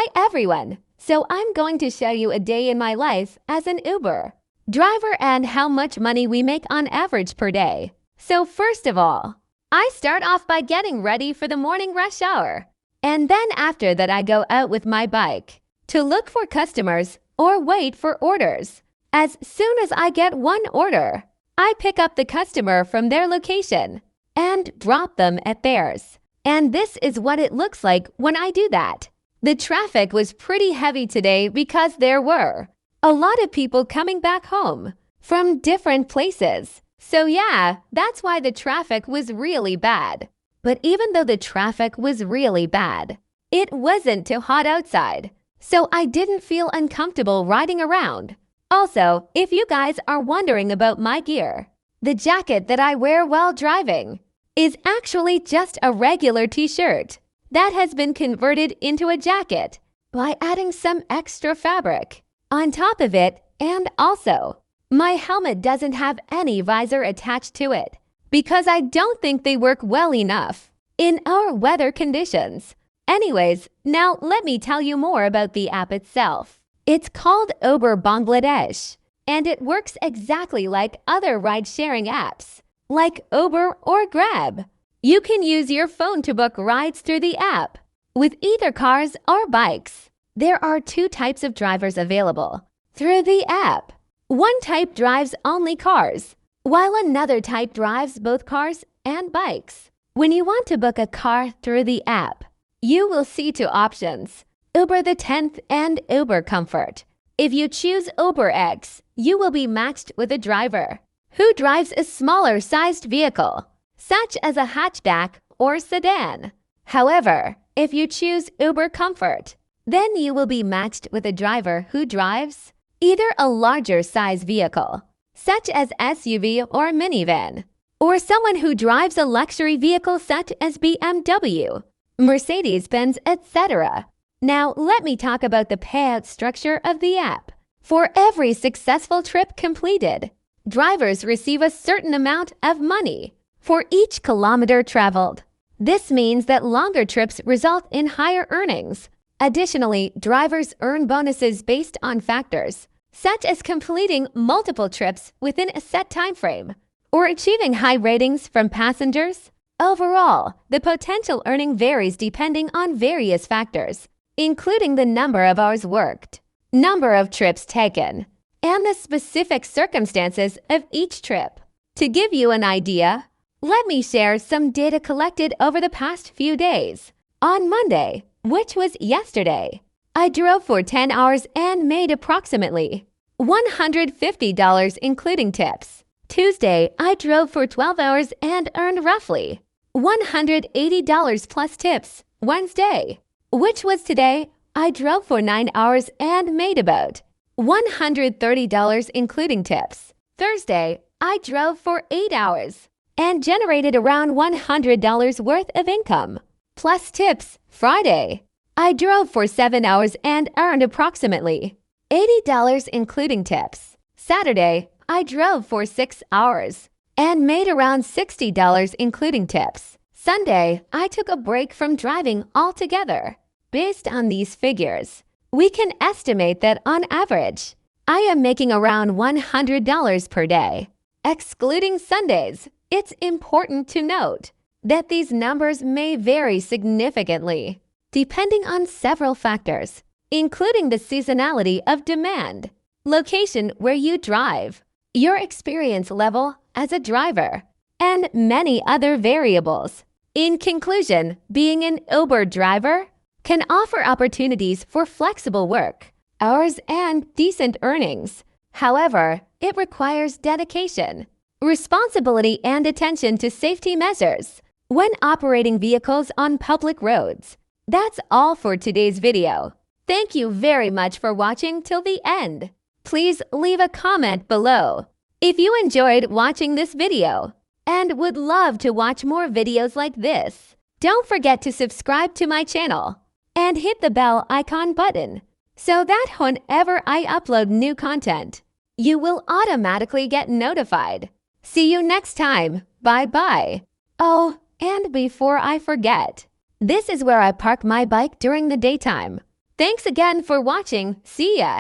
Hi everyone! So I'm going to show you a day in my life as an Uber driver and how much money we make on average per day. So first of all, I start off by getting ready for the morning rush hour. And then after that I go out with my bike to look for customers or wait for orders. As soon as I get one order, I pick up the customer from their location and drop them at theirs. And this is what it looks like when I do that. The traffic was pretty heavy today because there were a lot of people coming back home from different places. So yeah, that's why the traffic was really bad. But even though the traffic was really bad, it wasn't too hot outside, so I didn't feel uncomfortable riding around. Also, if you guys are wondering about my gear, the jacket that I wear while driving is actually just a regular t-shirt that has been converted into a jacket by adding some extra fabric on top of it, and also, my helmet doesn't have any visor attached to it because I don't think they work well enough in our weather conditions. Anyways, now let me tell you more about the app itself. It's called Uber Bangladesh, and it works exactly like other ride-sharing apps, like Uber or Grab. You can use your phone to book rides through the app with either cars or bikes. There are two types of drivers available through the app. One type drives only cars, while another type drives both cars and bikes. When you want to book a car through the app, you will see two options, Uber the 10th and Uber Comfort. If you choose Uber X, you will be matched with a driver who drives a smaller sized vehicle, such as a hatchback or sedan. However, if you choose Uber Comfort, then you will be matched with a driver who drives either a larger size vehicle, such as SUV or minivan, or someone who drives a luxury vehicle such as BMW, Mercedes-Benz, etc. Now, let me talk about the payout structure of the app. For every successful trip completed, drivers receive a certain amount of money for each kilometer traveled. This means that longer trips result in higher earnings. Additionally, drivers earn bonuses based on factors such as completing multiple trips within a set time frame or achieving high ratings from passengers. Overall, the potential earning varies depending on various factors, including the number of hours worked, number of trips taken, and the specific circumstances of each trip. To give you an idea, let me share some data collected over the past few days. On Monday, which was yesterday, I drove for 10 hours and made approximately $150 including tips. Tuesday, I drove for 12 hours and earned roughly $180 plus tips. Wednesday, which was today, I drove for 9 hours and made about $130 including tips. Thursday, I drove for 8 hours and generated around $100 worth of income, plus tips. Friday, I drove for 7 hours and earned approximately $80 including tips. Saturday, I drove for 6 hours and made around $60 including tips. Sunday, I took a break from driving altogether. Based on these figures, we can estimate that on average, I am making around $100 per day. Excluding Sundays, it's important to note that these numbers may vary significantly depending on several factors, including the seasonality of demand, location where you drive, your experience level as a driver, and many other variables. In conclusion, being an Uber driver can offer opportunities for flexible work, hours, and decent earnings. However, it requires dedication, responsibility, and attention to safety measures when operating vehicles on public roads. That's all for today's video. Thank you very much for watching till the end. Please leave a comment below if you enjoyed watching this video and would love to watch more videos like this. Don't forget to subscribe to my channel and hit the bell icon button so that whenever I upload new content, you will automatically get notified. See you next time. Bye-bye. Oh, and before I forget, this is where I park my bike during the daytime. Thanks again for watching. See ya!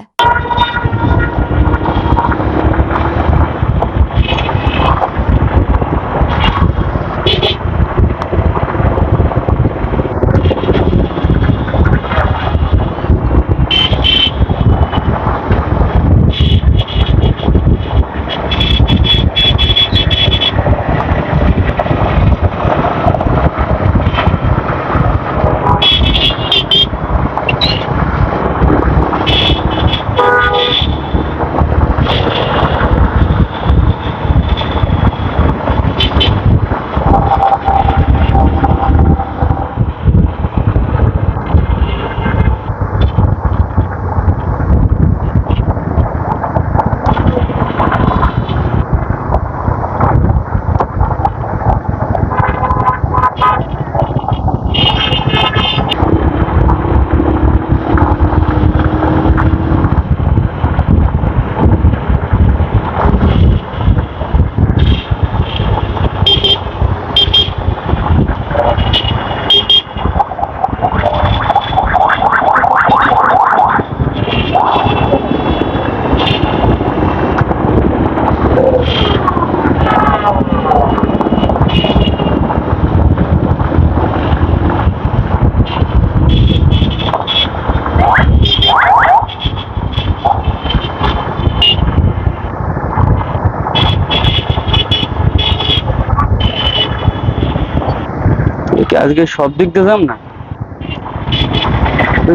আজকে সব দিক দিয়ে যাম না,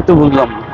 তো বুঝলাম না।